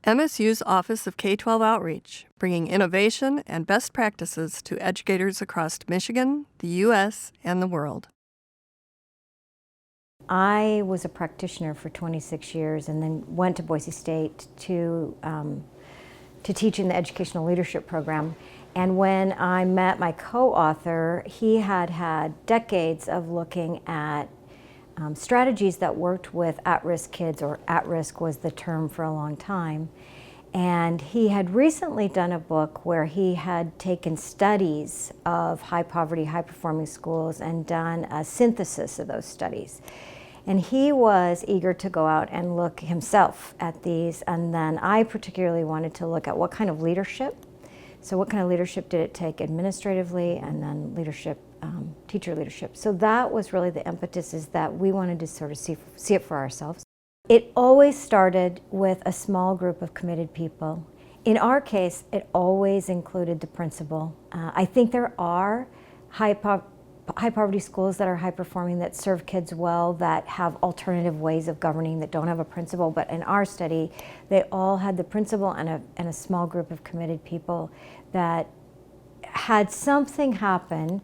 MSU's Office of K-12 Outreach, bringing innovation and best practices to educators across Michigan, the U.S., and the world. I was a practitioner for 26 years and then went to Boise State to teach in the educational leadership program. And when I met my co-author, he had had decades of looking at strategies that worked with at-risk kids, or at-risk was the term for a long time. And he had recently done a book where he had taken studies of high poverty, high performing schools and done a synthesis of those studies. And he was eager to go out and look himself at these. And then I particularly wanted to look at what kind of leadership. So what kind of leadership did it take administratively, and then leadership, teacher leadership. So that was really the impetus, is that we wanted to sort of see it for ourselves. It always started with a small group of committed people. In our case, it always included the principal. I think there are high poverty schools that are high performing, that serve kids well, that have alternative ways of governing, that don't have a principal. But in our study, they all had the principal and a small group of committed people that had something happen.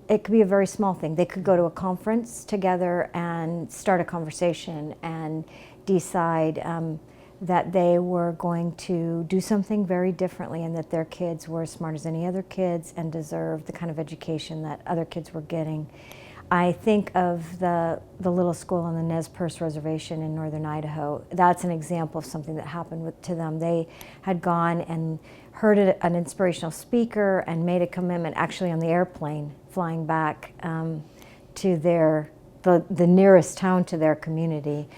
It could be a very small thing. They could go to a conference together and start a conversation and decide that they were going to do something very differently, and that their kids were as smart as any other kids and deserved the kind of education that other kids were getting. I think of the little school on the Nez Perce Reservation in northern Idaho. That's an example of something that happened to them. They had gone and heard an inspirational speaker and made a commitment, actually on the airplane flying back to the nearest town to their community,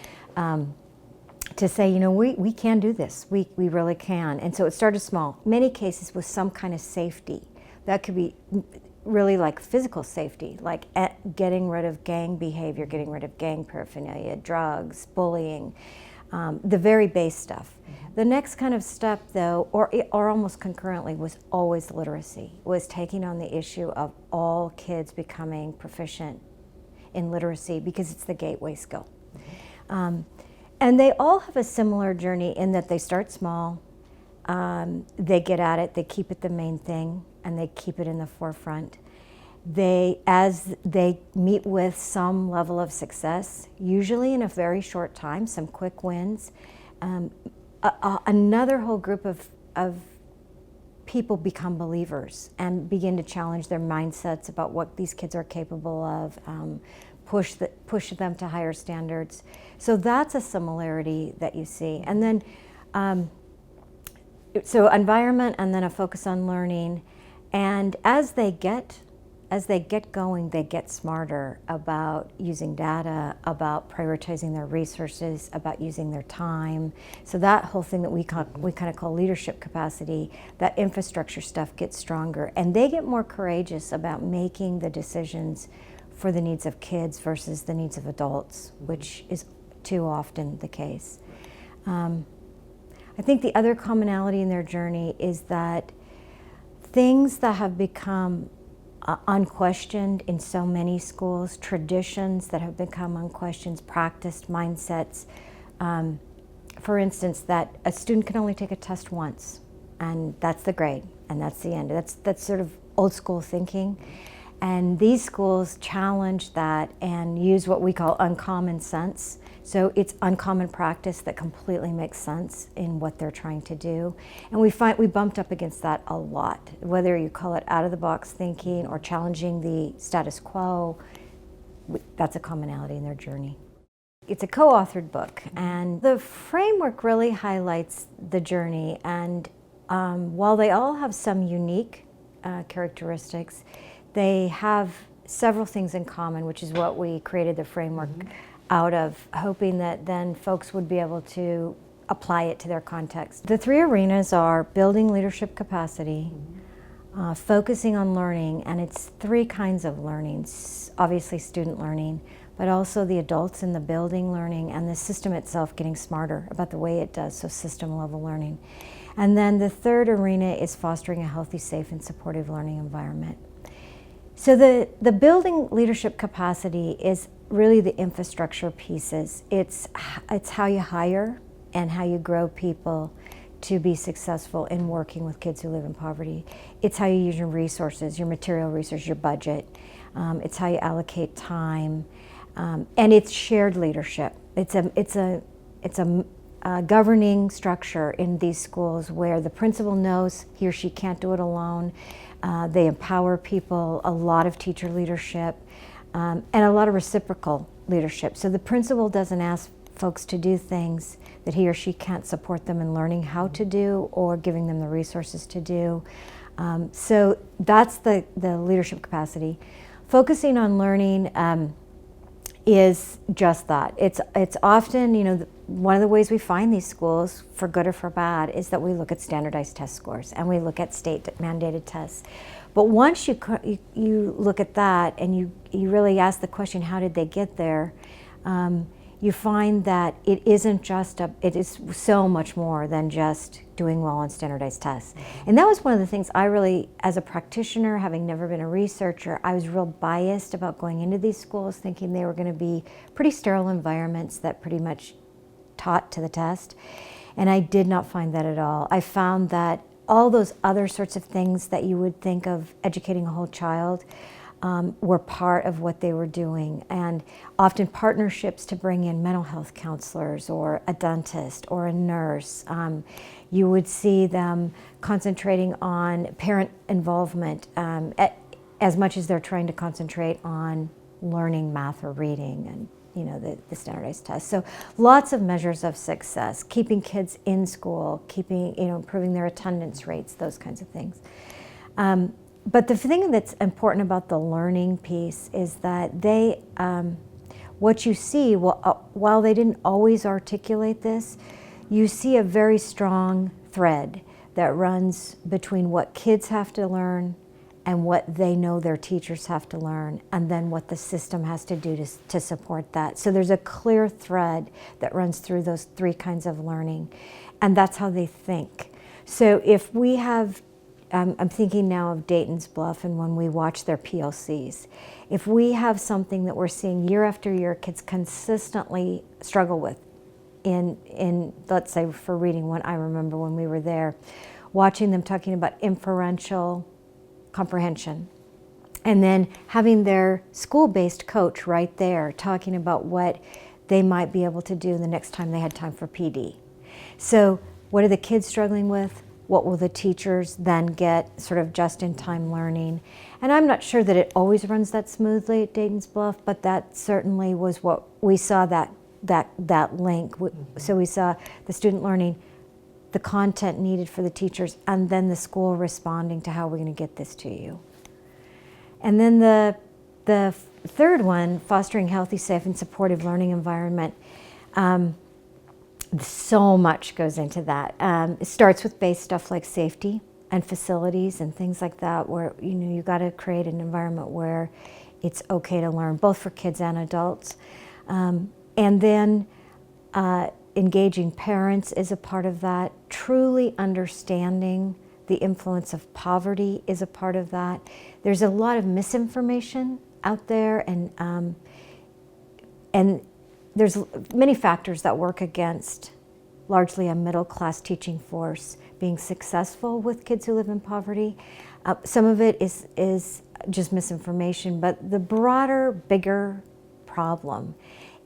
to say, you know, we can do this. We really can. And so it started small. Many cases with some kind of safety. That could be really like physical safety, like getting rid of gang behavior, getting rid of gang paraphernalia, drugs, bullying, the very base stuff. The next kind of step, though, or almost concurrently, was always literacy, was taking on the issue of all kids becoming proficient in literacy, because it's the gateway skill. And they all have a similar journey in that they start small, they get at it, they keep it the main thing, and they keep it in the forefront. As they meet with some level of success, usually in a very short time, some quick wins, another whole group of people become believers and begin to challenge their mindsets about what these kids are capable of, push them to higher standards. So that's a similarity that you see. And then, so environment, and then a focus on learning. And as they get going, they get smarter about using data, about prioritizing their resources, about using their time. So that whole thing that we kind of call leadership capacity, that infrastructure stuff gets stronger. And they get more courageous about making the decisions for the needs of kids versus the needs of adults, which is too often the case. I think the other commonality in their journey is that things that have become unquestioned in so many schools, traditions that have become unquestioned, practiced mindsets. For instance, that a student can only take a test once, and that's the grade, and that's the end. That's sort of old school thinking. And these schools challenge that and use what we call uncommon sense. So it's uncommon practice that completely makes sense in what they're trying to do. And we bumped up against that a lot, whether you call it out of the box thinking or challenging the status quo. That's a commonality in their journey. It's a co-authored book, and the framework really highlights the journey. And while they all have some unique characteristics, they have several things in common, which is what we created the framework out of, hoping that then folks would be able to apply it to their context. The three arenas are building leadership capacity, focusing on learning, and it's three kinds of learning. Obviously student learning, but also the adults in the building learning, and the system itself getting smarter about the way it does, so system level learning. And then the third arena is fostering a healthy, safe, and supportive learning environment. So the building leadership capacity is really the infrastructure pieces. It's how you hire, and how you grow people to be successful in working with kids who live in poverty. It's how you use your resources, your material resources, your budget. It's how you allocate time, and it's shared leadership. It's a governing structure in these schools where the principal knows he or she can't do it alone. They empower people, a lot of teacher leadership, and a lot of reciprocal leadership. So the principal doesn't ask folks to do things that he or she can't support them in learning how to do or giving them the resources to do. So that's the leadership capacity. Focusing on learning is just that. It's often, one of the ways we find these schools, for good or for bad, is that we look at standardized test scores and we look at state mandated tests. But once you look at that and you really ask the question, how did they get there? You find that it isn't just it is so much more than just doing well on standardized tests. And that was one of the things I really, as a practitioner, having never been a researcher, I was real biased about going into these schools, thinking they were going to be pretty sterile environments that pretty much taught to the test. And I did not find that at all. I found that all those other sorts of things that you would think of educating a whole child were part of what they were doing, and often partnerships to bring in mental health counselors or a dentist or a nurse. You would see them concentrating on parent involvement as much as they're trying to concentrate on learning math or reading and the standardized tests. So lots of measures of success, keeping kids in school, improving their attendance rates, those kinds of things. But the thing that's important about the learning piece is that what you see, while they didn't always articulate this, you see a very strong thread that runs between what kids have to learn and what they know their teachers have to learn, and then what the system has to do to support that. So there's a clear thread that runs through those three kinds of learning, and that's how they think. So if we have I'm thinking now of Dayton's Bluff and when we watch their PLCs. If we have something that we're seeing year after year kids consistently struggle with in let's say for reading, when I remember when we were there, watching them talking about inferential comprehension, and then having their school-based coach right there talking about what they might be able to do the next time they had time for PD. So what are the kids struggling with? What will the teachers then get sort of just-in-time learning? And I'm not sure that it always runs that smoothly at Dayton's Bluff, but that certainly was what we saw, that link. So we saw the student learning, the content needed for the teachers, and then the school responding to how we're going to get this to you. And then the third one, fostering healthy, safe, and supportive learning environment. So much goes into that. It starts with base stuff like safety and facilities and things like that, where you got to create an environment where it's okay to learn, both for kids and adults. And then engaging parents is a part of that. Truly understanding the influence of poverty is a part of that. There's a lot of misinformation out there, and there's many factors that work against largely a middle-class teaching force being successful with kids who live in poverty. Some of it is just misinformation, but the broader, bigger problem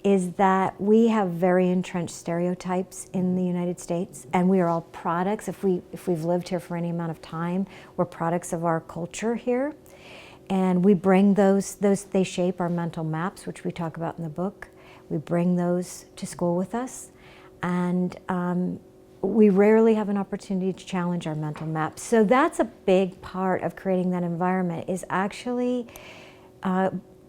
is that we have very entrenched stereotypes in the United States, and we are all products. If we've lived here for any amount of time, we're products of our culture here, and we bring those they shape our mental maps, which we talk about in the book. We bring those to school with us, and we rarely have an opportunity to challenge our mental maps. So that's a big part of creating that environment, is actually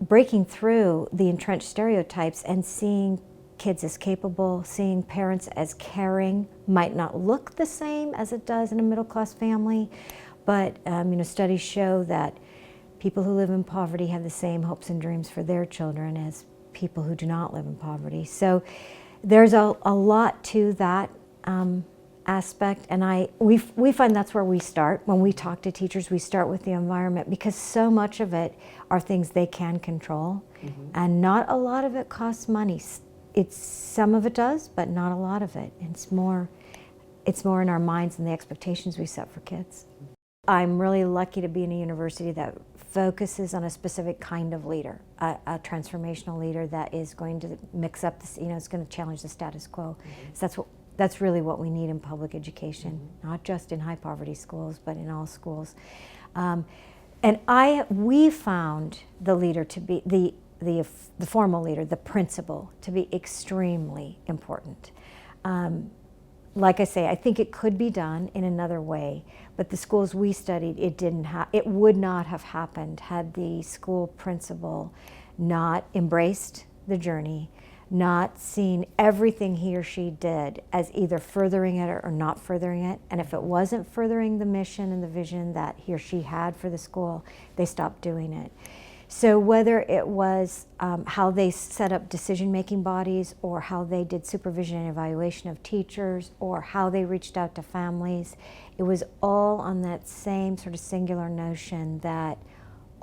breaking through the entrenched stereotypes and seeing kids as capable, seeing parents as caring. Might not look the same as it does in a middle-class family, but studies show that people who live in poverty have the same hopes and dreams for their children as people who do not live in poverty. So there's a lot to that aspect, and we find that's where we start. When we talk to teachers, we start with the environment, because so much of it are things they can control, and not a lot of it costs money. it's some of it does, but not a lot of it. It's more in our minds and the expectations we set for kids. I'm really lucky to be in a university that focuses on a specific kind of leader, a transformational leader that is going to mix up this, it's going to challenge the status quo. So that's really what we need in public education, not just in high poverty schools, but in all schools. We found the leader to be the formal leader, the principal, to be extremely important. Like I say, I think it could be done in another way, but the schools we studied, it would not have happened had the school principal not embraced the journey, not seen everything he or she did as either furthering it or not furthering it. And if it wasn't furthering the mission and the vision that he or she had for the school, they stopped doing it. So whether it was how they set up decision-making bodies, or how they did supervision and evaluation of teachers, or how they reached out to families, it was all on that same sort of singular notion that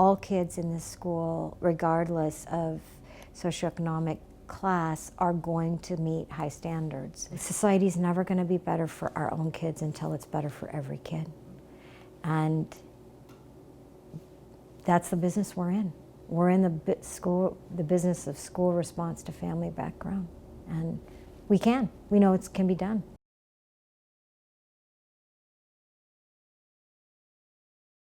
all kids in this school, regardless of socioeconomic class, are going to meet high standards. Society's never going to be better for our own kids until it's better for every kid. And that's the business we're in. We're in the business of school response to family background. And we know it can be done.